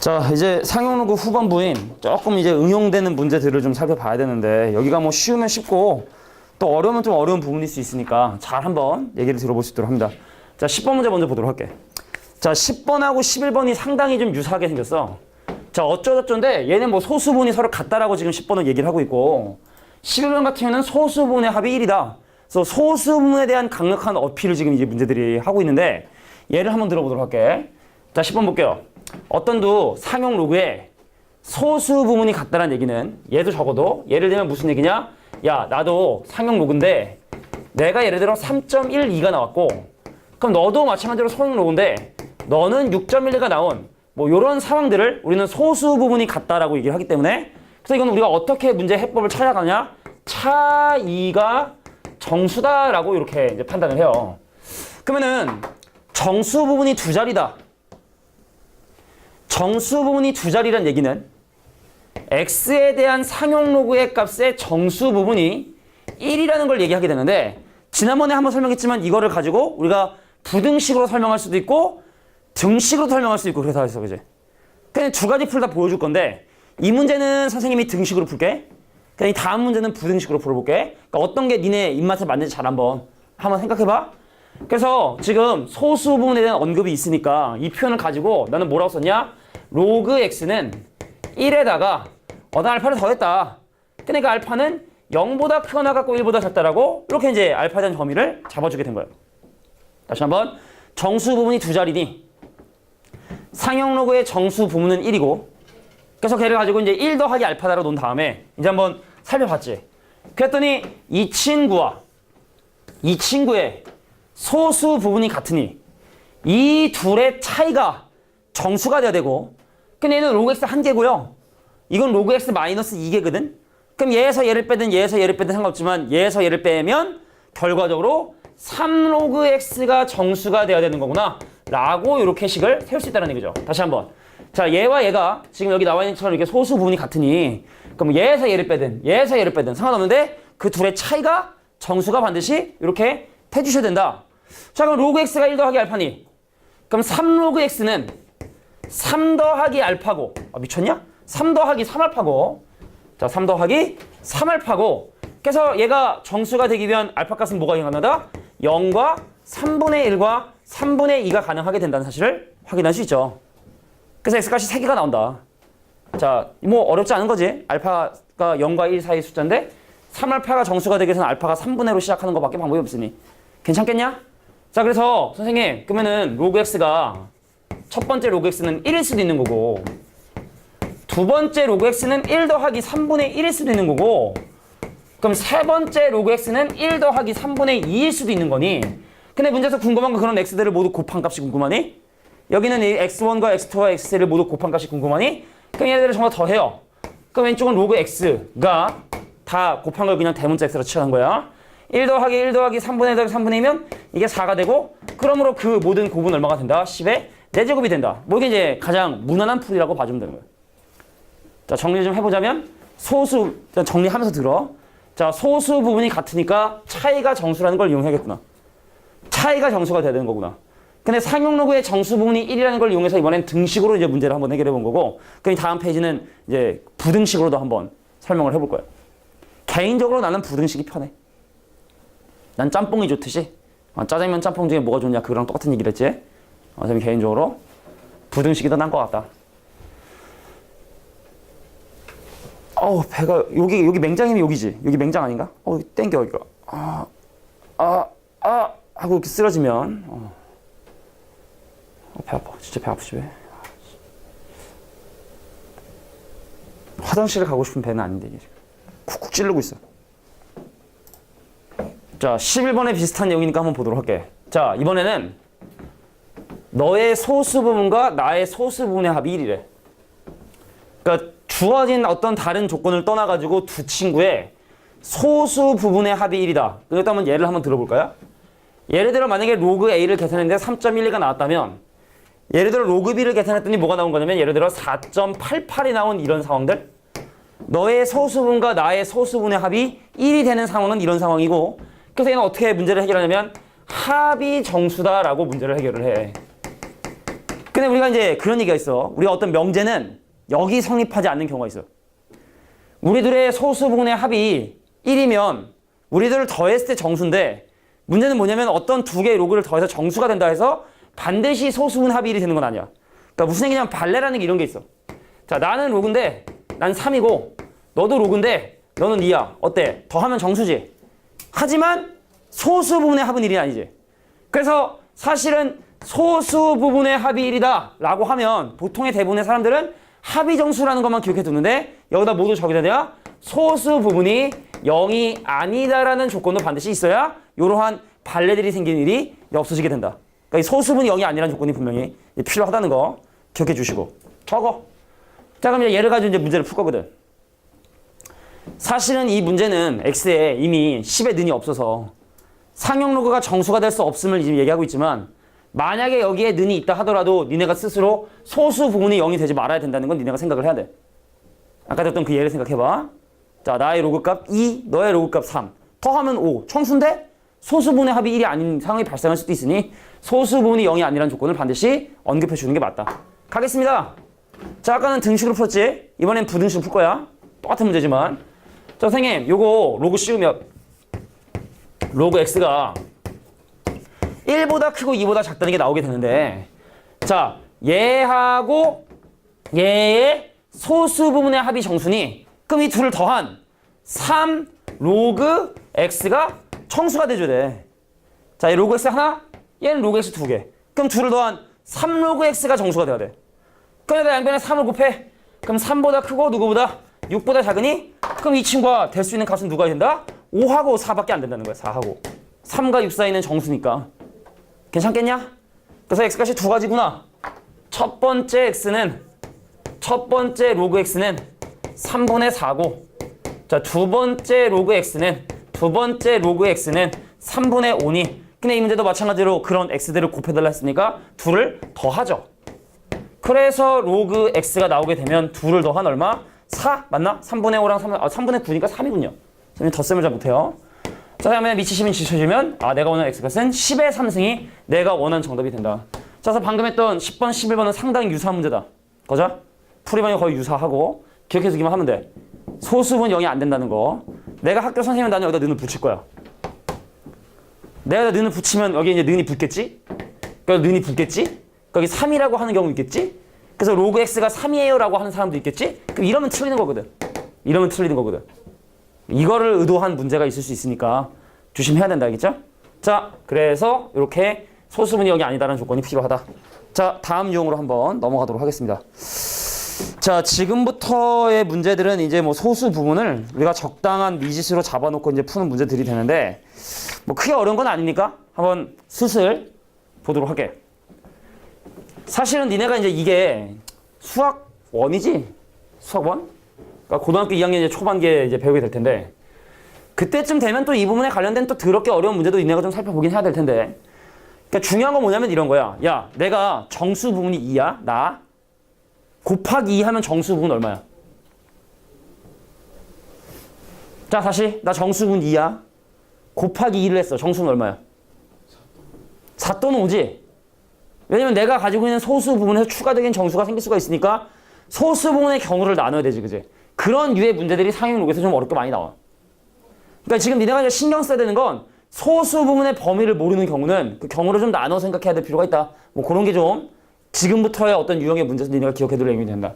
자, 이제 상용로그 후반부인 조금 이제 응용되는 문제들을 좀 살펴봐야 되는데, 여기가 뭐 쉬우면 쉽고 또 어려우면 좀 어려운 부분일 수 있으니까 잘 한번 얘기를 들어볼 수 있도록 합니다. 자, 10번 문제 먼저 보도록 할게. 자, 10번하고 11번이 상당히 좀 유사하게 생겼어. 자, 어쩌저쩌인데 얘는 뭐 소수분이 서로 같다라고 지금 10번은 얘기를 하고 있고, 11번 같은 경우는 소수분의 합이 1이다. 그래서 소수분에 대한 강력한 어필을 지금 이제 문제들이 하고 있는데, 예를 한번 들어보도록 할게. 자, 10번 볼게요. 어떤 두 상용 로그에 소수 부분이 같다는 얘기는, 얘도 적어도 예를 들면 무슨 얘기냐? 야, 나도 상용 로그인데 내가 예를 들어 3.12가 나왔고, 그럼 너도 마찬가지로 상용 로그인데 너는 6.12가 나온 뭐 이런 상황들을 우리는 소수 부분이 같다라고 얘기를 하기 때문에, 그래서 이건 우리가 어떻게 문제 해법을 찾아가냐? 차이가 정수다라고 이렇게 이제 판단을 해요. 그러면은 정수 부분이 두 자리다. 정수 부분이 두 자리란 얘기는 x에 대한 상용 로그의 값의 정수 부분이 1이라는 걸 얘기하게 되는데, 지난번에 한번 설명했지만 이거를 가지고 우리가 부등식으로 설명할 수도 있고 등식으로 설명할 수도 있고 그래서 했어, 그지? 그냥 두 가지 풀 다 보여줄 건데, 이 문제는 선생님이 등식으로 풀게. 그냥 이 다음 문제는 부등식으로 풀어볼게. 그러니까 어떤 게 니네 입맛에 맞는지 잘 한번 생각해봐. 그래서 지금 소수 부분에 대한 언급이 있으니까 이 표현을 가지고 나는 뭐라고 썼냐? 로그 x는 1에다가 나 알파를 더했다. 그러니까 알파는 0보다 크거나 같고 1보다 작다라고 이렇게 이제 알파에 대한 범위를 잡아주게 된 거예요. 다시 한번, 정수 부분이 두 자리니 상용 로그의 정수 부분은 1이고, 그래서 걔를 가지고 이제 1 더하기 알파다로 놓은 다음에 이제 한번 살펴봤지. 그랬더니 이 친구와 이 친구의 소수 부분이 같으니 이 둘의 차이가 정수가 돼야 되고, 근데 얘는 로그 x 한 개고요. 이건 로그 x 마이너스 2개거든. 그럼 얘에서 얘를 빼든 얘에서 얘를 빼든 상관없지만 얘에서 얘를 빼면 결과적으로 3로그 x가 정수가 돼야 되는 거구나 라고 이렇게 식을 세울 수 있다는 얘기죠. 다시 한번. 자, 얘와 얘가 지금 여기 나와 있는 것처럼 이렇게 소수 부분이 같으니, 그럼 얘에서 얘를 빼든 얘에서 얘를 빼든 상관없는데 그 둘의 차이가 정수가 반드시 이렇게 해주셔야 된다. 자, 그럼 로그 x가 1 더하기 알파니, 그럼 3로그 x는 3 더하기 알파고, 미쳤냐? 3 더하기 3알파고, 자, 3 더하기 3알파고, 그래서 얘가 정수가 되기 위한 알파 값은 뭐가 가능하다? 0과 3분의 1과 3분의 2가 가능하게 된다는 사실을 확인할 수 있죠. 그래서 x값이 3개가 나온다. 자, 뭐 어렵지 않은 거지. 알파가 0과 1 사이 숫자인데 3알파가 정수가 되기 위해서는 알파가 3분의 1로 시작하는 것밖에 방법이 없으니 괜찮겠냐? 자, 그래서 선생님, 그러면은 로그 x가 첫 번째 로그 x는 1일 수도 있는 거고, 두 번째 로그 x는 1 더하기 3분의 1일 수도 있는 거고, 그럼 세 번째 로그 x는 1 더하기 3분의 2일 수도 있는 거니, 근데 문제에서 궁금한 건 그런 x들을 모두 곱한 값이 궁금하니? 여기는 이 x1과 x2와 x3를 모두 곱한 값이 궁금하니? 그럼 얘네들을 전부 다 더해요. 그럼 왼쪽은 로그 x가 다 곱한 걸 그냥 대문자 x로 취한 거야. 1 더하기 1 더하기 3분의 1 더하기 3분의 2면 이게 4가 되고, 그러므로 그 모든 곱은 얼마가 된다? 10의 4제곱이 된다. 뭐 이게 이제 가장 무난한 풀이라고 봐주면 되는 거예요. 자, 정리 좀 해보자면, 소수, 정리하면서 들어. 자, 소수 부분이 같으니까 차이가 정수라는 걸 이용해야겠구나. 차이가 정수가 돼야 되는 거구나. 근데 상용 로그의 정수 부분이 1이라는 걸 이용해서 이번엔 등식으로 이제 문제를 한번 해결해 본 거고, 그럼 다음 페이지는 이제 부등식으로도 한번 설명을 해볼 거예요. 개인적으로 나는 부등식이 편해. 난 짬뽕이 좋듯이, 짜장면 짬뽕 중에 뭐가 좋냐, 그거랑 똑같은 얘기를 했지. 저는 개인적으로 부등식이 더 나은 것 같다. 배가, 여기 맹장이면 여기지. 여기 맹장 아닌가? 땡겨, 여기가. 하고 이렇게 쓰러지면, 배 아파. 진짜 배 아프지, 왜? 화장실을 가고 싶은 배는 아닌데, 이게 쿡쿡 찌르고 있어. 자, 11번에 비슷한 내용이니까 한번 보도록 할게. 자, 이번에는 너의 소수 부분과 나의 소수 부분의 합이 1이래. 그러니까 주어진 어떤 다른 조건을 떠나가지고 두 친구의 소수 부분의 합이 1이다. 그래서 한번 예를 한번 들어볼까요? 예를 들어 만약에 로그 A를 계산했는데 3.12가 나왔다면, 예를 들어 로그 B를 계산했더니 뭐가 나온 거냐면, 예를 들어 4.88이 나온 이런 상황들, 너의 소수분과 나의 소수분의 합이 1이 되는 상황은 이런 상황이고, 그래서 얘는 어떻게 문제를 해결하냐면 합이 정수다라고 문제를 해결을 해. 근데 우리가 이제 그런 얘기가 있어. 우리가 어떤 명제는 여기 성립하지 않는 경우가 있어. 우리들의 소수 부분의 합이 1이면 우리들을 더했을 때 정수인데 문제는 뭐냐면 어떤 두 개의 로그를 더해서 정수가 된다 해서 반드시 소수 부분 합이 1이 되는 건 아니야. 그러니까 무슨 얘기냐면 발레라는 게 이런 게 있어. 자, 나는 로그인데 난 3이고 너도 로그인데 너는 2야. 어때? 더하면 정수지. 하지만 소수 부분의 합은 1이 아니지. 그래서 사실은 소수 부분의 합이 1이다 라고 하면 보통의 대부분의 사람들은 합의 정수라는 것만 기억해 두는데 여기다 모두 적게 되냐? 소수 부분이 0이 아니다라는 조건도 반드시 있어야 이러한 발레들이 생기는 일이 없어지게 된다. 그러니까 이 소수분이 0이 아니라는 조건이 분명히 필요하다는 거 기억해 주시고 적어. 자, 그럼 이제 예를 가지고 이제 문제를 풀 거거든. 사실은 이 문제는 x에 이미 10의 는이 없어서 상용 로그가 정수가 될 수 없음을 지금 얘기하고 있지만 만약에 여기에 는이 있다 하더라도 니네가 스스로 소수 부분이 0이 되지 말아야 된다는 건 니네가 생각을 해야 돼. 아까 했던 그 예를 생각해봐. 자, 나의 로그값 2, 너의 로그값 3. 더하면 5. 청수인데 소수 부분의 합이 1이 아닌 상황이 발생할 수도 있으니 소수 부분이 0이 아니라는 조건을 반드시 언급해 주는 게 맞다. 가겠습니다. 자, 아까는 등식으로 풀었지? 이번엔 부등식으로 풀 거야. 똑같은 문제지만. 자, 선생님, 요거 로그 씌우면 로그 x가 1보다 크고 2보다 작다는 게 나오게 되는데 자, 얘하고 얘의 소수 부분의 합이 정수니 그럼 이 둘을 더한 3 로그 x가 청수가 돼줘야 돼. 자, 이 로그 x 하나, 얘는 로그 x 두 개. 그럼 둘을 더한 3 로그 x가 정수가 돼야 돼. 그러니까 양변에 3을 곱해. 그럼 3보다 크고 누구보다? 6보다 작으니? 그럼 이 친구가 될 수 있는 값은 누가 된다? 5하고 4밖에 안 된다는 거야. 4하고. 3과 6 사이는 정수니까. 괜찮겠냐? 그래서 x값이 두 가지구나. 첫 번째 로그 x는 3분의 4고 자, 두 번째 로그 x는 3분의 5니 근데 이 문제도 마찬가지로 그런 x들을 곱해달라 했으니까 둘을 더하죠. 그래서 로그 x가 나오게 되면 둘을 더한 얼마? 4 맞나? 3분의 5랑 3분의 9니까 3이군요. 선생님 덧셈을 잘 못해요. 자, 다음에 미치시면 지쳐지면 내가 원하는 x값은 10의 3승이 내가 원하는 정답이 된다. 자, 그래서 방금 했던 10번, 11번은 상당히 유사한 문제다. 거자? 풀이반이 거의 유사하고 기억해 두기만 하면 돼. 소수분 0이 안 된다는 거. 내가 학교 선생님은 나는 여기다 는을 붙일 거야. 내가 여기다 는을 붙이면 여기 이제 는이 붙겠지? 그러니까 는이 붙겠지? 여기 3이라고 하는 경우 있겠지? 그래서 로그 x가 3이에요 라고 하는 사람도 있겠지? 그럼 이러면 틀리는 거거든. 이거를 의도한 문제가 있을 수 있으니까 조심해야 된다, 알겠죠? 자, 그래서 이렇게 소수분이 0이 아니다라는 조건이 필요하다. 자, 다음 유형으로 한번 넘어가도록 하겠습니다. 자, 지금부터의 문제들은 이제 뭐 소수 부분을 우리가 적당한 미지수로 잡아놓고 이제 푸는 문제들이 되는데 뭐 크게 어려운 건 아니니까 한번 슬슬 보도록 할게. 사실은 니네가 이제 이게 수학 1이지? 수학 1? 그러니까 고등학교 2학년 이제 초반기에 이제 배우게 될 텐데 그때쯤 되면 또 이 부분에 관련된 또 더럽게 어려운 문제도 니네가 좀 살펴보긴 해야 될 텐데 그러니까 중요한 건 뭐냐면 이런 거야. 야, 내가 정수 부분이 2야. 나 곱하기 2 하면 정수 부분 얼마야? 자, 다시 나 정수 부분 2야. 곱하기 2를 했어. 정수는 얼마야? 4 또는 5지? 왜냐면 내가 가지고 있는 소수 부분에서 추가적인 정수가 생길 수가 있으니까 소수 부분의 경우를 나눠야 되지, 그지? 그런 유의 문제들이 상용 로그에서 좀 어렵게 많이 나와. 그러니까 지금 니네가 이제 신경 써야 되는 건 소수 부분의 범위를 모르는 경우는 그 경우를 좀 나눠 생각해야 될 필요가 있다. 뭐 그런 게 좀 지금부터의 어떤 유형의 문제에서 니네가 기억해둘 의미가 된다.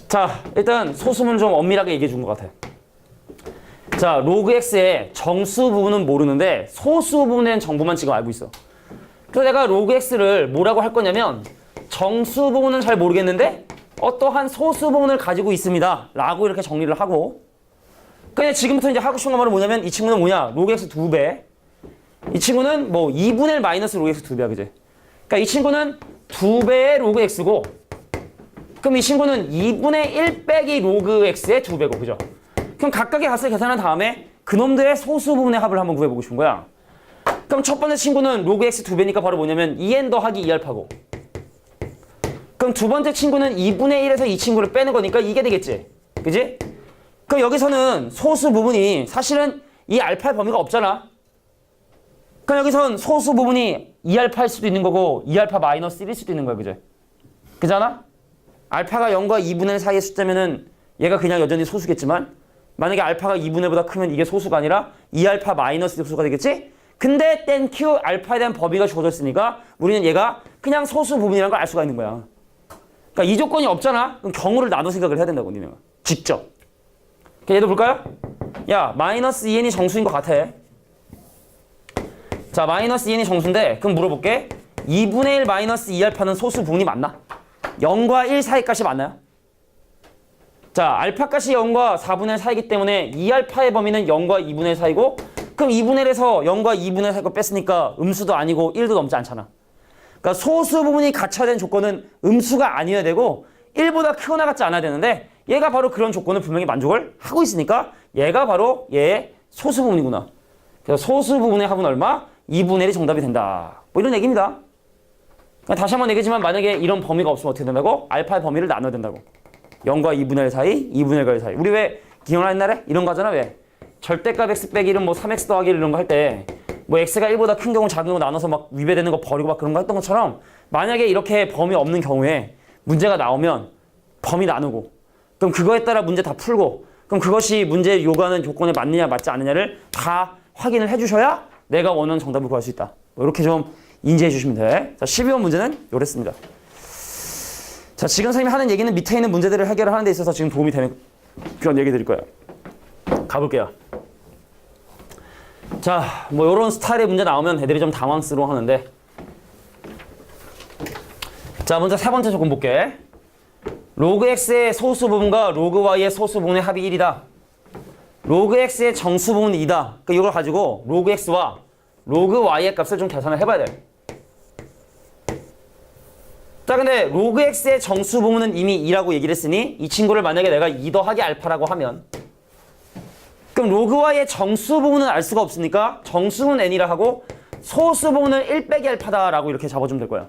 자, 일단 소수문을 좀 엄밀하게 얘기해 준 것 같아. 자, 로그 x의 정수 부분은 모르는데 소수 부분에 대한 정보만 지금 알고 있어. 그래서 내가 로그 x를 뭐라고 할 거냐면 정수 부분은 잘 모르겠는데 어떠한 소수 부분을 가지고 있습니다 라고 이렇게 정리를 하고 그냥 지금부터 이제 하고 싶은 말은 뭐냐면 이 친구는 뭐냐? 로그 x 2배. 이 친구는 뭐 2분의 1 마이너스 로그 x 2배야, 그지? 그러니까 이 친구는 2배의 로그 x고 그럼 이 친구는 2분의 1 빼기 로그 x의 2배고, 그죠? 그럼 각각의 값을 계산한 다음에 그놈들의 소수 부분의 합을 한번 구해보고 싶은 거야. 그럼 첫 번째 친구는 로그 x 2배니까 바로 뭐냐면 2n 더하기 2알파고 그럼 두 번째 친구는 2분의 1에서 이 친구를 빼는 거니까 이게 되겠지? 그지? 그럼 여기서는 소수 부분이 사실은 이 알파의 범위가 없잖아. 그럼 여기선 소수 부분이 2알파일 수도 있는 거고 2알파 마이너스 1일 수도 있는 거야. 그죠? 그잖아? 알파가 0과 2분의 1 사이의 숫자면은 얘가 그냥 여전히 소수겠지만 만약에 알파가 2분의 1보다 크면 이게 소수가 아니라 2알파 마이너스 소수가 되겠지? 근데 땡큐 알파에 대한 범위가 주어져 있으니까 우리는 얘가 그냥 소수 부분이라는 걸 알 수가 있는 거야. 그러니까 이 조건이 없잖아? 그럼 경우를 나눠 생각을 해야 된다고 니네가. 직접. 얘도 볼까요? 야, 마이너스 2n이 정수인 것 같아. 자, 마이너스 2n이 정수인데 그럼 물어볼게. 2분의 1 마이너스 2알파는 소수 부분이 맞나? 0과 1 사이 값이 맞나요? 자, 알파 값이 0과 4분의 1 사이기 때문에 2알파의 범위는 0과 2분의 1 사이고 그럼 2분의 1에서 0과 2분의 1 사이 거 뺐으니까 음수도 아니고 1도 넘지 않잖아. 그러니까 소수 부분이 갖춰야 되는 조건은 음수가 아니어야 되고 1보다 크거나 같지 않아야 되는데 얘가 바로 그런 조건을 분명히 만족을 하고 있으니까 얘가 바로 얘의 소수 부분이구나. 그래서 소수 부분의 합은 얼마? 2분의 1이 정답이 된다. 뭐 이런 얘기입니다. 그러니까 다시 한번 얘기지만 만약에 이런 범위가 없으면 어떻게 된다고? 알파의 범위를 나눠야 된다고. 0과 2분의 1 사이, 2분의 1과 1 사이. 우리 왜 기억나 옛날에? 이런 거 하잖아. 왜? 절대값 x 빼기 1은 뭐 3x 더하기 1 이런 거 할 때 뭐 x가 1보다 큰 경우 작은 경우 나눠서 막 위배되는 거 버리고 막 그런 거 했던 것처럼 만약에 이렇게 범위 없는 경우에 문제가 나오면 범위 나누고 그럼 그거에 따라 문제 다 풀고 그럼 그것이 문제 요구하는 조건에 맞느냐 맞지 않느냐를 다 확인을 해주셔야 내가 원하는 정답을 구할 수 있다. 뭐 이렇게 좀 인지해 주시면 돼. 자, 12번 문제는 요랬습니다. 자, 지금 선생님이 하는 얘기는 밑에 있는 문제들을 해결하는 데 있어서 지금 도움이 되는 그런 얘기 드릴 거예요. 가볼게요. 자, 뭐 요런 스타일의 문제 나오면 애들이 좀 당황스러워 하는데 자, 먼저 세 번째 조건 볼게. 로그 x의 소수 부분과 로그 y의 소수 부분의 합이 1이다. 로그 x의 정수 부분은 2다. 그러니까 이걸 가지고 로그 x와 로그 y의 값을 좀 계산을 해봐야 돼. 자, 근데 로그 x의 정수 부분은 이미 2라고 얘기를 했으니 이 친구를 만약에 내가 2 더하기 알파라고 하면 그럼 로그 y의 정수 부분은 알 수가 없으니까 정수는 n이라 하고 소수 부분은 1 빼기 알파다라고 이렇게 잡아주면 될 거야.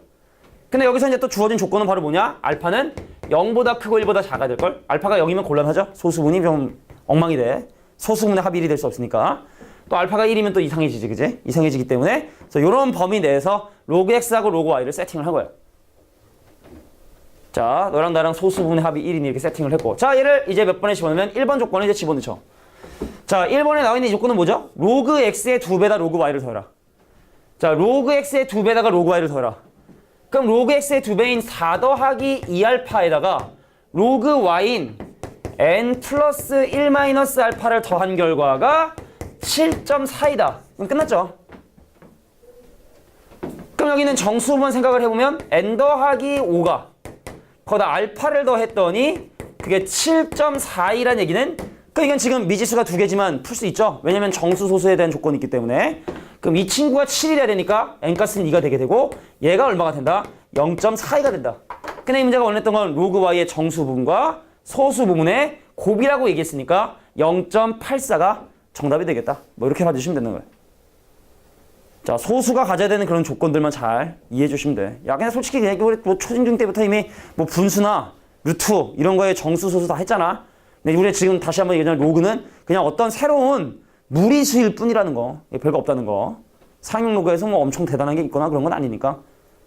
근데 여기서 이제 또 주어진 조건은 바로 뭐냐? 알파는 0보다 크고 1보다 작아야 될걸? 알파가 0이면 곤란하죠? 소수분이 좀 엉망이 돼. 소수분의 합이 1이 될 수 없으니까. 또 알파가 1이면 또 이상해지지, 그지? 이상해지기 때문에 그래서 이런 범위 내에서 로그 x하고 로그 y를 세팅을 한 거야. 자, 너랑 나랑 소수분의 합이 1이니 이렇게 세팅을 했고 자, 얘를 이제 몇 번에 집어넣으면 1번 조건을 이제 집어넣죠. 자, 1번에 나와 있는 이 조건은 뭐죠? 로그 x의 2배다 로그 y를 더해라. 자, 로그 x의 2배다가 로그 y를 더해라. 그럼 로그 x의 2배인 4 더하기 2알파에다가 로그 y인 n 플러스 1 마이너스 알파를 더한 결과가 7.4이다. 그럼 끝났죠? 그럼 여기는 정수만 생각을 해보면 n 더하기 5가 거기다 알파를 더했더니 그게 7.4이라는 얘기는 이건 지금 미지수가 두 개지만 풀 수 있죠? 왜냐면 정수 소수에 대한 조건이 있기 때문에 그럼 이 친구가 7이래야 되니까 n값은 2가 되게 되고 얘가 얼마가 된다? 0.42가 된다. 근데 이 문제가 원했던 건 로그 y의 정수 부분과 소수 부분의 곱이라고 얘기했으니까 0.84가 정답이 되겠다. 뭐 이렇게 봐주시면 되는 거예요. 자, 소수가 가져야 되는 그런 조건들만 잘 이해해 주시면 돼. 야, 그냥 솔직히 그냥 우리 뭐 초중등 때부터 이미 뭐 분수나 루트 이런 거에 정수 소수 다 했잖아. 근데 우리 지금 다시 한번 얘기하자면 로그는 그냥 어떤 새로운 무리수일 뿐이라는 거. 별거 없다는 거. 상용 로그에서 뭐 엄청 대단한 게 있거나 그런 건 아니니까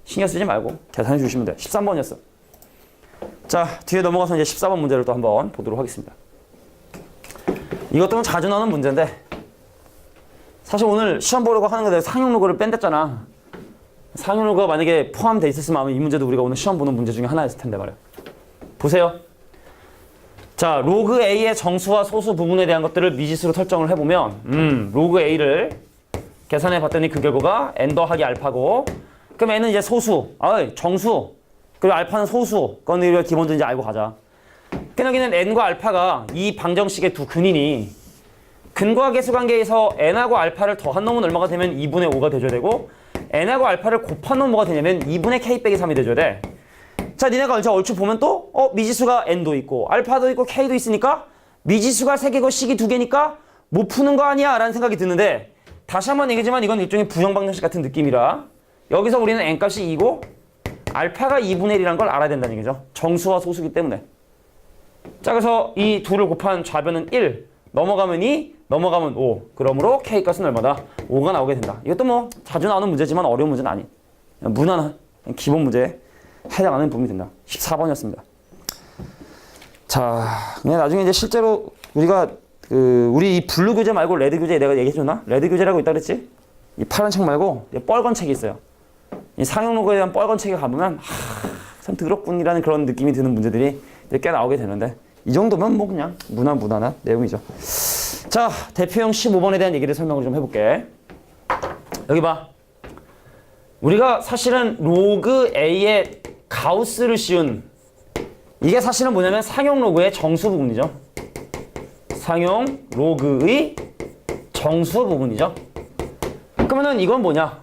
신경 쓰지 말고 계산해 주시면 돼. 13번이었어. 자, 뒤에 넘어가서 이제 14번 문제를 또 한번 보도록 하겠습니다. 이것도 자주 나오는 문제인데 사실 오늘 시험 보려고 하는 거에 상용 로그를 뺀댔잖아. 상용 로그가 만약에 포함되어 있었으면 아마 이 문제도 우리가 오늘 시험 보는 문제 중에 하나였을 텐데 말이야. 보세요. 자, 로그 A의 정수와 소수 부분에 대한 것들을 미지수로 설정을 해보면 로그 A를 계산해 봤더니 그 결과가 n 더하기 알파고 그럼 n은 이제 소수, 정수 그리고 알파는 소수 그건 우리가 기본적으로 이제 알고 가자. 그럼 여기는 n과 알파가 이 방정식의 두 근이니 근과 계수 관계에서 n하고 알파를 더한 놈은 얼마가 되면 2분의 5가 돼줘야 되고 n하고 알파를 곱한 놈은 뭐가 되냐면 2분의 k 빼기 3이 돼줘야 돼. 자, 니네가 얼추 보면 또 미지수가 n도 있고 알파도 있고 k도 있으니까 미지수가 3개고 식이 2개니까 못 푸는 거 아니야 라는 생각이 드는데 다시 한번 얘기지만 이건 일종의 부정방정식 같은 느낌이라 여기서 우리는 n값이 2고 알파가 2분의 1이라는 걸 알아야 된다는 얘기죠. 정수와 소수기 때문에. 자, 그래서 이 둘을 곱한 좌변은 1 넘어가면 2 넘어가면 5. 그러므로 K값은 얼마다? 5가 나오게 된다. 이것도 뭐 자주 나오는 문제지만 어려운 문제는 아닌. 무난한 기본 문제에 해당하는 부분이 된다. 14번이었습니다. 자, 그냥 나중에 이제 실제로 우리가 우리 이 블루 교재 말고 레드 교재 내가 얘기해줬나? 레드 교재라고 있다 그랬지? 이 파란 책 말고 빨간 책이 있어요. 이 상용 로그에 대한 빨간 책에 가보면 참 더럽군이라는 그런 느낌이 드는 문제들이 꽤 나오게 되는데 이 정도면 뭐 그냥 무난한 내용이죠. 자, 대표형 15번에 대한 얘기를 설명을 좀 해볼게. 여기 봐. 우리가 사실은 로그 A의 가우스를 씌운 이게 사실은 뭐냐면 상용 로그의 정수 부분이죠. 상용 로그의 정수 부분이죠. 그러면은 이건 뭐냐?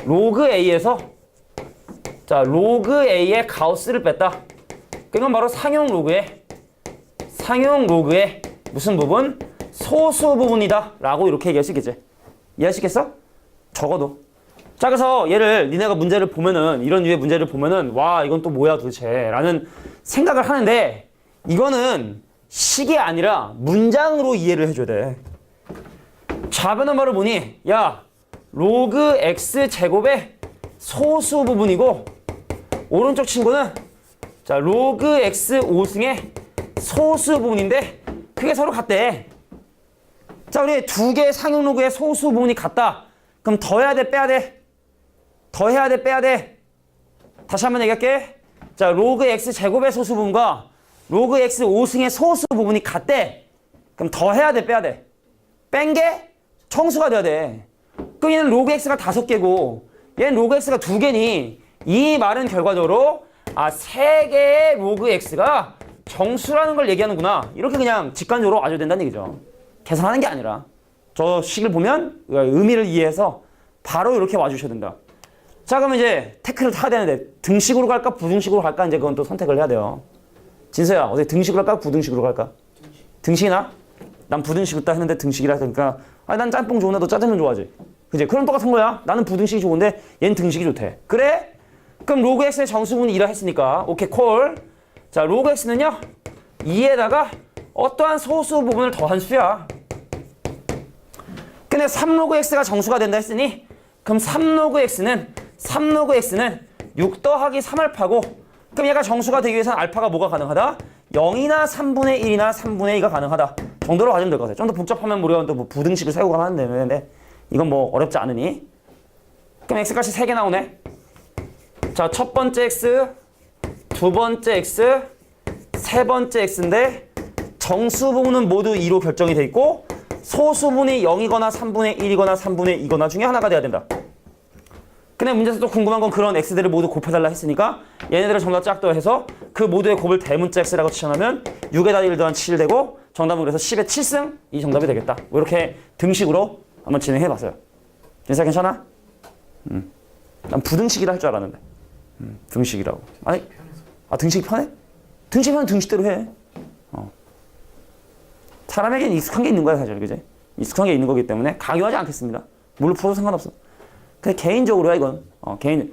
로그 A에서 자, 로그 A의 가우스를 뺐다. 이건 바로 상용 로그의 무슨 부분? 소수 부분이다 라고 이렇게 얘기할 수 있겠지. 이해하시겠어? 적어도. 자, 그래서 얘를 니네가 문제를 보면은 이런 류의 문제를 보면은 와 이건 또 뭐야 도대체 라는 생각을 하는데 이거는 식이 아니라 문장으로 이해를 해줘야 돼. 좌변은 바로 뭐니? 야 로그 x 제곱의 소수 부분이고 오른쪽 친구는 자 로그 x 5승의 소수 부분인데 그게 서로 같대. 자, 우리 두 개의 상용 로그의 소수 부분이 같다. 그럼 더해야 돼, 빼야 돼? 더해야 돼, 빼야 돼? 다시 한번 얘기할게. 자, 로그 x 제곱의 소수 부분과 로그 x 5승의 소수 부분이 같대. 그럼 더해야 돼, 빼야 돼? 뺀 게 청수가 돼야 돼. 그럼 얘는 로그 x가 5개고 얘는 로그 x가 2개니 이 말은 결과적으로 3개의 로그 x가 정수라는 걸 얘기하는구나. 이렇게 그냥 직관적으로 와줘야 된다는 얘기죠. 계산하는 게 아니라 저 식을 보면 의미를 이해해서 바로 이렇게 와주셔야 된다. 자, 그러면 이제 태클을 타야 되는데 등식으로 갈까 부등식으로 갈까 이제 그건 또 선택을 해야 돼요. 진서야 어디 등식으로 갈까 부등식으로 갈까? 등식이나? 난 부등식으로 따 했는데 등식이라 하니까 난 짬뽕 좋은데 너 짜장면 좋아하지? 그지? 그럼 똑같은 거야. 나는 부등식이 좋은데 얘는 등식이 좋대. 그래? 그럼 로그 x의 정수분이 2라 했으니까 오케이 콜. 자, 로그 x는요 2에다가 어떠한 소수 부분을 더한 수야. 근데 3로그 x가 정수가 된다 했으니 그럼 3로그 x는 6 더하기 3알파고 그럼 얘가 정수가 되기 위해서는 알파가 뭐가 가능하다? 0이나 3분의 1이나 3분의 2가 가능하다 정도로 가지면 될 것 같아요. 좀 더 복잡하면 우리가 또 뭐 부등식을 세우고 가면 되는데 이건 뭐 어렵지 않으니 그럼 x값이 3개 나오네. 자, 첫 번째 x, 두 번째 x, 세 번째 x인데 정수 부분은 모두 2로 결정이 돼 있고 소수 부분이 0이거나 3분의 1이거나 3분의 2거나 중에 하나가 돼야 된다. 근데 문제에서 또 궁금한 건 그런 x들을 모두 곱해달라 했으니까 얘네들을 전부 다 짝더해서 그 모두의 곱을 대문자 x라고 치환하면 6에다 1 더한 7 되고 정답은 그래서 10의 7승 이 정답이 되겠다. 뭐 이렇게 등식으로 한번 진행해봤어요. 진짜 괜찮아? 난 부등식이라 할 줄 알았는데 등식이라고. 아니, 등식이 편해? 등식이면 등식대로 해. 사람에겐 익숙한 게 있는 거야 사실. 그지? 익숙한 게 있는 거기 때문에 강요하지 않겠습니다. 뭘로 풀어도 상관없어. 근데 개인적으로야 이건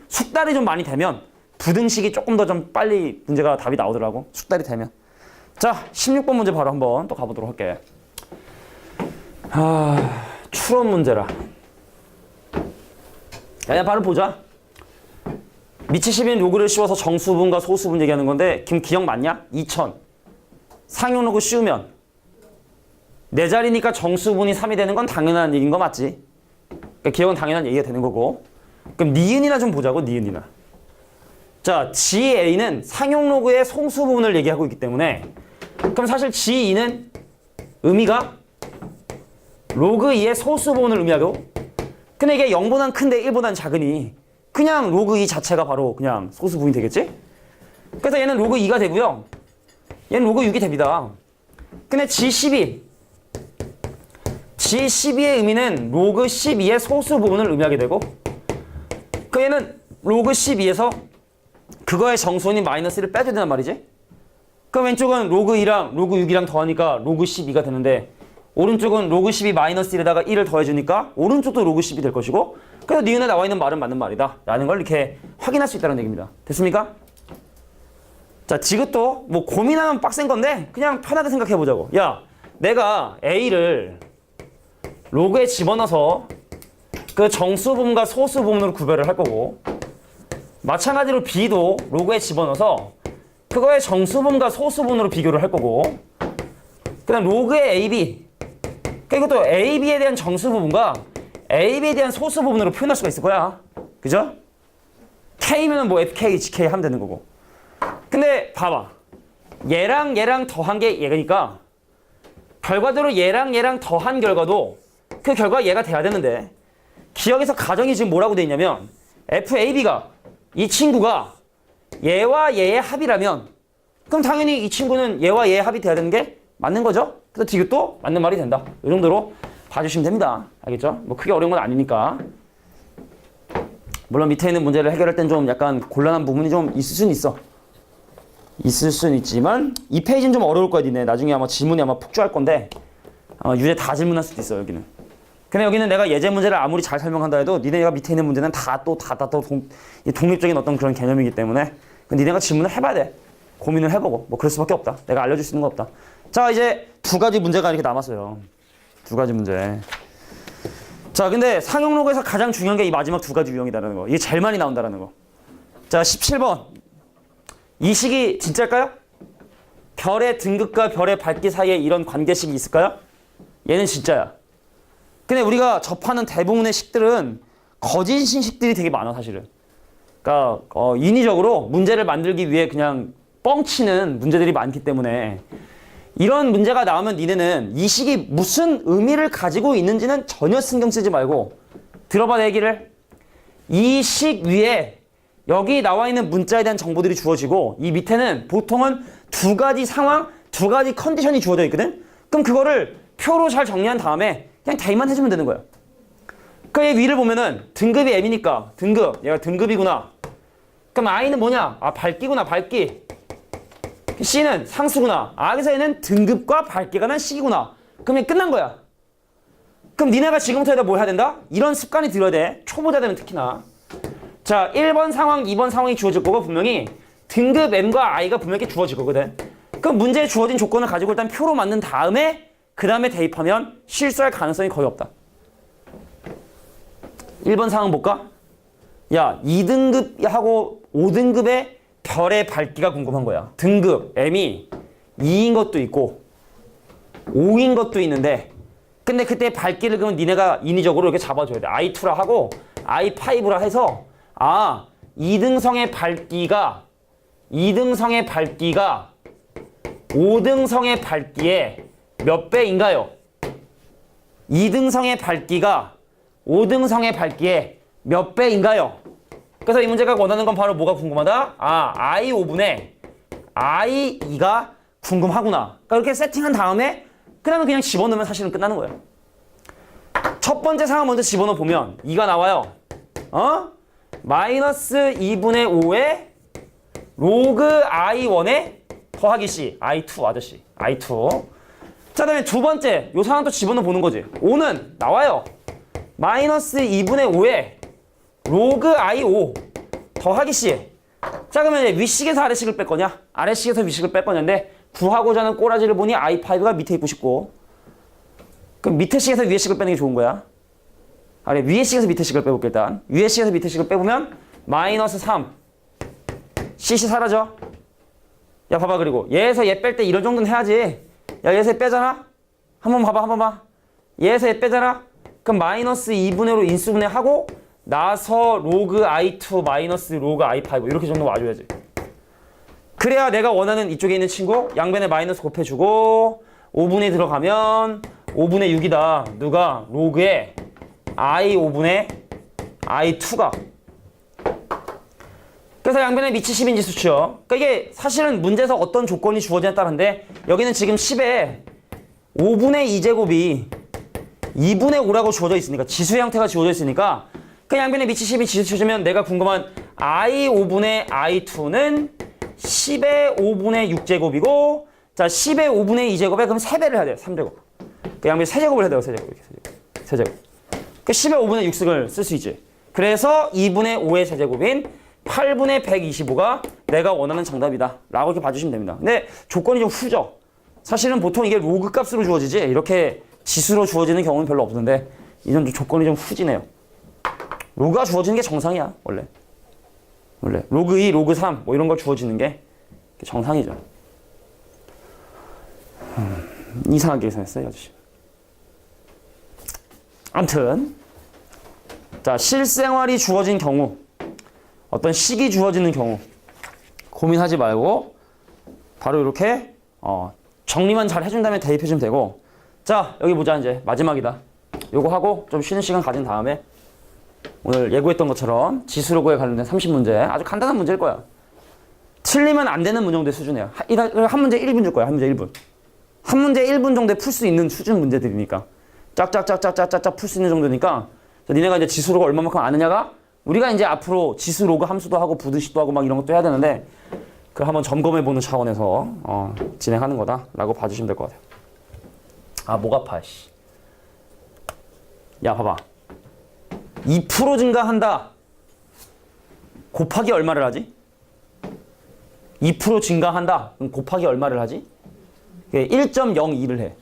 숙달이 좀 많이 되면 부등식이 조금 더 좀 빨리 문제가 답이 나오더라고. 숙달이 되면. 자, 16번 문제 바로 한번 또 가보도록 할게. 추론 문제라. 그냥 바로 보자. 미치시빈 로그를 씌워서 정수분과 소수분 얘기하는 건데 기억 맞냐? 2000 상용 로그 씌우면 네 자리니까 정수분이 3이 되는 건 당연한 얘기인 거 맞지? 그러니까 기억은 당연한 얘기가 되는 거고. 그럼 니은이나 좀 보자고. 니은이나. 자, GA는 상용 로그의 소수 부분을 얘기하고 있기 때문에 그럼 사실 G2는 의미가 로그 2의 소수 부분을 의미하고 근데 이게 0보단 큰데 1보단 작으니 그냥 로그 2 자체가 바로 그냥 소수 부분이 되겠지? 그래서 얘는 로그 2가 되고요. 얘는 로그 6이 됩니다. 근데 G12의 의미는 로그 12의 소수 부분을 의미하게 되고 그 얘는 로그 12에서 그거의 정수원인 마이너스를 빼줘야 된단 말이지? 그럼 왼쪽은 로그 2랑 로그 6이랑 더하니까 로그 12가 되는데 오른쪽은 로그 12 마이너스 1에다가 1을 더해주니까 오른쪽도 로그 10이 될 것이고 그래서 니은에 나와 있는 말은 맞는 말이다 라는 걸 이렇게 확인할 수 있다는 얘기입니다. 됐습니까? 자, 지금도 뭐 고민하면 빡센 건데 그냥 편하게 생각해 보자고. 야, 내가 A를 로그에 집어넣어서 그 정수 부분과 소수 부분으로 구별을 할 거고, 마찬가지로 b도 로그에 집어넣어서 그거의 정수 부분과 소수 부분으로 비교를 할 거고, 그다음 로그의 ab, 그리고 또 ab에 대한 정수 부분과 ab에 대한 소수 부분으로 표현할 수가 있을 거야. 그죠? k면은 뭐 fk, gk 하면 되는 거고. 근데 봐봐. 얘랑 얘랑 더한 게 얘니까 결과대로 얘랑 얘랑 더한 결과도 그 결과가 얘가 돼야 되는데, 기억에서 가정이 지금 뭐라고 돼 있냐면 FAB가 이 친구가 얘와 얘의 합이라면 그럼 당연히 이 친구는 얘와 얘의 합이 돼야 되는 게 맞는 거죠? 그래서 디귿도 맞는 말이 된다. 이 정도로 봐주시면 됩니다. 알겠죠? 뭐 크게 어려운 건 아니니까. 물론 밑에 있는 문제를 해결할 땐 좀 약간 곤란한 부분이 좀 있을 수는 있어. 있을 수는 있지만 이 페이지는 좀 어려울 거야, 니네. 나중에 아마 질문이 아마 폭주할 건데 아마 유제 다 질문할 수도 있어, 여기는. 근데 여기는 내가 예제 문제를 아무리 잘 설명한다 해도 니네가 밑에 있는 문제는 다 독립적인 어떤 그런 개념이기 때문에 니네가 질문을 해봐야 돼. 고민을 해보고 뭐 그럴 수밖에 없다. 내가 알려줄 수 있는 거 없다. 자, 이제 두 가지 문제가 이렇게 남았어요. 두 가지 문제. 자, 근데 상용 로그에서 가장 중요한 게 이 마지막 두 가지 유형이다라는 거. 이게 제일 많이 나온다라는 거. 자, 17번. 이 식이 진짜일까요? 별의 등급과 별의 밝기 사이에 이런 관계식이 있을까요? 얘는 진짜야. 근데 우리가 접하는 대부분의 식들은 거짓인 식들이 되게 많아, 사실은. 그러니까 인위적으로 문제를 만들기 위해 그냥 뻥치는 문제들이 많기 때문에 이런 문제가 나오면 니네는 이 식이 무슨 의미를 가지고 있는지는 전혀 신경 쓰지 말고 들어봐, 내 얘기를. 이 식 위에 여기 나와 있는 문자에 대한 정보들이 주어지고 이 밑에는 보통은 두 가지 상황, 두 가지 컨디션이 주어져 있거든? 그럼 그거를 표로 잘 정리한 다음에 그냥 대입만 해주면 되는 거예요. 그러니까 얘 위를 보면은 등급이 M이니까 등급, 얘가 등급이구나. 그럼 I는 뭐냐? 아, 밝기구나, 밝기. C는 상수구나. 아, 그래서 얘는 등급과 밝기가 난 식이구나. 그럼 얘 끝난 거야. 그럼 니네가 지금부터 뭘 해야 된다? 이런 습관이 들어야 돼. 초보자들은 특히나. 자, 1번 상황, 2번 상황이 주어질 거고 분명히 등급 M과 I가 분명히 주어질 거거든. 그럼 문제에 주어진 조건을 가지고 일단 표로 만든 다음에 그 다음에 대입하면 실수할 가능성이 거의 없다. 1번 상황 볼까? 야, 2등급하고 5등급의 별의 밝기가 궁금한 거야. 등급 M이 2인 것도 있고 5인 것도 있는데 근데 그때 밝기를 그러면 니네가 인위적으로 이렇게 잡아줘야 돼. I2라 하고 I5라 해서 아, 2등성의 밝기가 5등성의 밝기에 몇 배인가요? 2등성의 밝기가 5등성의 밝기에 몇 배인가요? 그래서 이 문제가 원하는 건 바로 뭐가 궁금하다? 아, I5분의 I2가 궁금하구나. 그러니까 이렇게 세팅한 다음에 그냥 집어넣으면 사실은 끝나는 거예요. 첫 번째 상황 먼저 집어넣어 보면 2가 나와요. 마이너스 2분의 5에 로그 I1에 더하기 C, I2 아저씨, I2. 자, 그다음에 두 번째 요 상황 또 집어넣어 보는 거지. 5는 나와요. 마이너스 2분의 5에 로그 I5 더하기 C. 자, 그러면 이제 윗식에서 아래식을 뺄 거냐? 아래식에서 윗식을 뺄 거냐인데 구하고자 하는 꼬라지를 보니 I5가 밑에 있고 싶고 그럼 밑에 식에서 위에 식을 빼는 게 좋은 거야. 아래 위에 식에서 밑에 식을 빼볼게. 일단 위에 식에서 밑에 식을 빼보면 마이너스 3 CC 사라져. 야, 봐봐. 그리고 얘에서 얘 뺄 때 이런 정도는 해야지. 야, 얘에서 얘 빼잖아? 한번 봐봐. 얘에서 얘 빼잖아? 그럼 마이너스 2분의 5로 인수분해 하고 나서 로그 I2 마이너스 로그 I5 이렇게 정도 와줘야지. 그래야 내가 원하는 이쪽에 있는 친구 양변에 마이너스 곱해주고 5분의 들어가면 5분의 6이다. 누가? 로그에 I5분의 I2가. 그래서 양변에 밑이 10인지 수치요. 그러니까 이게 사실은 문제에서 어떤 조건이 주어지냐에 따른데 여기는 지금 10에 5분의 2제곱이 2분의 5라고 주어져 있으니까 지수의 형태가 주어져 있으니까 그 양변에 밑이 10이 지수 주면 내가 궁금한 I5분의 I2는 10의 5분의 6제곱이고 자 10의 5분의 2제곱에 그럼 3배를 해야 돼요. 3제곱. 그 양변에 3제곱을 해야 돼요. 3제곱. 이렇게 3제곱. 그 10의 5분의 6을 쓸 수 있지. 그래서 2분의 5의 세제곱인 8분의 125가 내가 원하는 정답이다 라고 이렇게 봐주시면 됩니다. 근데 조건이 좀 후져. 사실은 보통 이게 로그 값으로 주어지지 이렇게 지수로 주어지는 경우는 별로 없는데 이런 조건이 좀 후지네요. 로그가 주어지는 게 정상이야 원래 로그 2, 로그 3 뭐 이런 걸 주어지는 게 정상이죠. 이상하게 계산했어요 아저씨. 아무튼 자, 실생활이 주어진 경우, 어떤 식이 주어지는 경우 고민하지 말고 바로 이렇게 정리만 잘 해준 다음에 대입해주면 되고. 자, 여기 보자. 이제 마지막이다. 요거 하고 좀 쉬는 시간 가진 다음에 오늘 예고했던 것처럼 지수로그에 관련된 30문제, 아주 간단한 문제일 거야. 틀리면 안 되는 문정도의 수준이야. 한 문제 1분 줄 거야. 한 문제 1분. 한 문제 1분 정도에 풀 수 있는 수준 문제들이니까 짝짝짝짝짝짝 풀 수 있는 정도니까 니네가 이제 지수로그 얼마만큼 아느냐가 우리가 이제 앞으로 지수로그 함수도 하고 부등식도 하고 막 이런 것도 해야 되는데 그 한번 점검해보는 차원에서 진행하는 거다라고 봐주시면 될 것 같아요. 아, 목 아파. 씨. 야, 봐봐. 2% 증가한다. 곱하기 얼마를 하지? 2% 증가한다. 그럼 곱하기 얼마를 하지? 1.02를 해.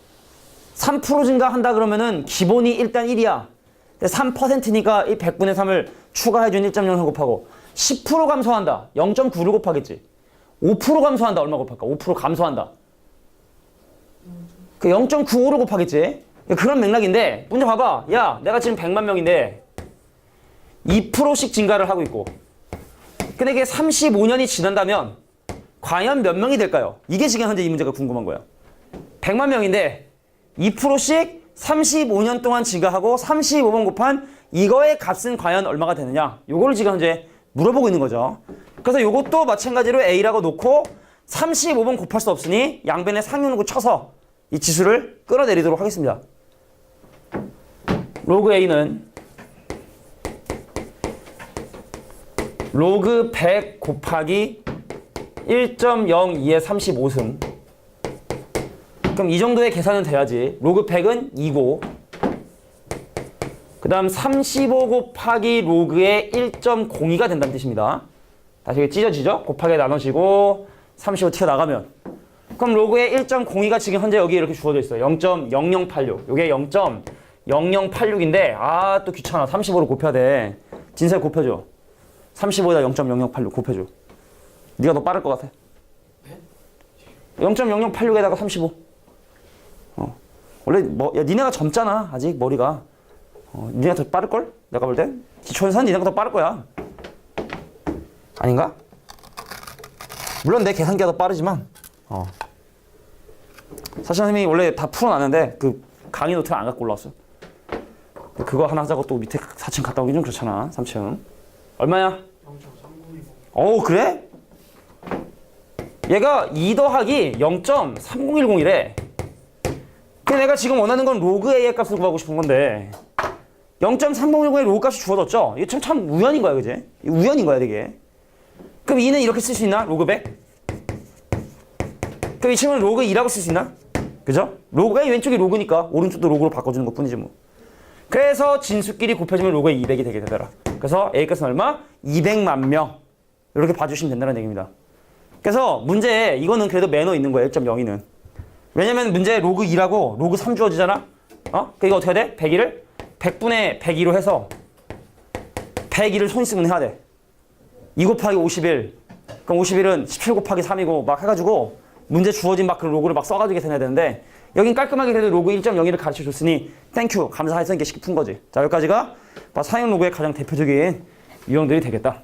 3% 증가한다 그러면은 기본이 일단 1이야. 3%니까 이 100분의 3을 추가해준 1.0을 곱하고 10% 감소한다. 0.9를 곱하겠지. 5% 감소한다. 얼마 곱할까? 5% 감소한다. 그 0.95를 곱하겠지. 그런 맥락인데 문제 봐봐. 야, 내가 지금 100만 명인데 2%씩 증가를 하고 있고 근데 이게 35년이 지난다면 과연 몇 명이 될까요? 이게 지금 현재 이 문제가 궁금한 거야. 100만 명인데 2%씩 35년 동안 증가하고 35번 곱한 이거의 값은 과연 얼마가 되느냐? 요거를 지금 현재 물어보고 있는 거죠. 그래서 요것도 마찬가지로 A라고 놓고 35번 곱할 수 없으니 양변에 상용로그 쳐서 이 지수를 끌어내리도록 하겠습니다. 로그 A는 로그 100 곱하기 1.02의 35승. 그럼 이 정도의 계산은 돼야지. 로그 100은 2고 그 다음 35 곱하기 로그의 1.02가 된다는 뜻입니다. 다시 찢어지죠? 곱하기 나눠지고 35 튀어나가면 그럼 로그의 1.02가 지금 현재 여기 이렇게 주어져 있어요. 0.0086 요게 0.0086인데 아, 또 귀찮아. 35로 곱해야 돼. 진설 곱해줘. 35에다 0.0086 곱해줘. 네가 더 빠를 것 같아. 0.0086에다가 35. 원래 야, 니네가 젊잖아. 아직 머리가. 니네가 더 빠를걸? 내가 볼 때. 기초연산 니네가 더 빠를 거야. 아닌가? 물론 내 계산기가 더 빠르지만 사실 선생님이 원래 다 풀어놨는데 그 강의 노트를 안 갖고 올라왔어. 그거 하나 하자고 또 밑에 4층 갔다 오기 좀 그렇잖아. 3층. 얼마야? 0.3010. 오, 그래? 얘가 2 더하기 0.3010이래. 근데 내가 지금 원하는 건 로그 A의 값을 구하고 싶은 건데 0.3010의 로그 값이 주어졌죠? 이게 참 우연인 거야, 그지? 우연인 거야, 되게. 그럼 2는 이렇게 쓸 수 있나? 로그 100? 그럼 이 친구는 로그 2라고 쓸 수 있나? 그죠? 로그가 왼쪽이 로그니까 오른쪽도 로그로 바꿔주는 것 뿐이지 뭐. 그래서 진수끼리 곱해주면 로그의 200이 되게 되더라. 그래서 A 값은 얼마? 200만 명. 이렇게 봐주시면 된다는 얘기입니다. 그래서 문제에 이거는 그래도 매너 있는 거예요. 1.02는. 왜냐면 문제에 로그 2라고 로그 3 주어지잖아? 그러니까 이거 어떻게 해야 돼? 102를 100분의 102로 해서 102를 손쓰면 해야 돼. 2 곱하기 51. 그럼 51은 17 곱하기 3이고 막 해가지고 문제 주어진 막 그런 로그를 막 써가지고 계산해야 되는데 여긴 깔끔하게 그래도 로그 1.02를 가르쳐 줬으니 땡큐 감사해서 이렇게 쉽게 푼 거지. 자, 여기까지가 사용 로그의 가장 대표적인 유형들이 되겠다.